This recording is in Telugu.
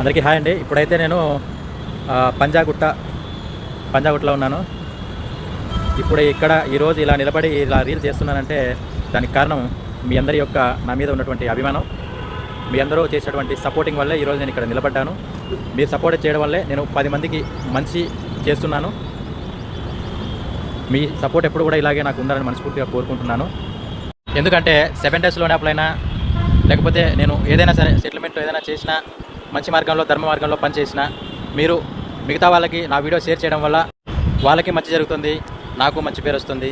అందరికీ హాయ్ అండి. ఇప్పుడైతే నేను పంజాగుట్టలో ఉన్నాను. ఇప్పుడు ఇక్కడ ఈరోజు ఇలా నిలబడి ఇలా రీల్ చేస్తున్నానంటే దానికి కారణం మీ అందరి యొక్క నా మీద ఉన్నటువంటి అభిమానం, మీ అందరూ చేసేటువంటి సపోర్టింగ్ వల్లే ఈరోజు నేను ఇక్కడ నిలబడ్డాను. మీరు సపోర్ట్ చేయడం వల్లే నేను 10 మందికి మంచి చేస్తున్నాను. మీ సపోర్ట్ ఎప్పుడు కూడా ఇలాగే నాకు ఉండాలని మనస్ఫూర్తిగా కోరుకుంటున్నాను. ఎందుకంటే 7 డేస్లోనే అప్లైనా లేకపోతే నేను ఏదైనా సరే సెటిల్మెంట్ ఏదైనా చేసినా, మంచి మార్గంలో ధర్మ మార్గంలో పనిచేసినా, మీరు మిగతా వాళ్ళకి నా వీడియో షేర్ చేయడం వల్ల వాళ్ళకి మంచి జరుగుతుంది, నాకు మంచి పేరు వస్తుంది.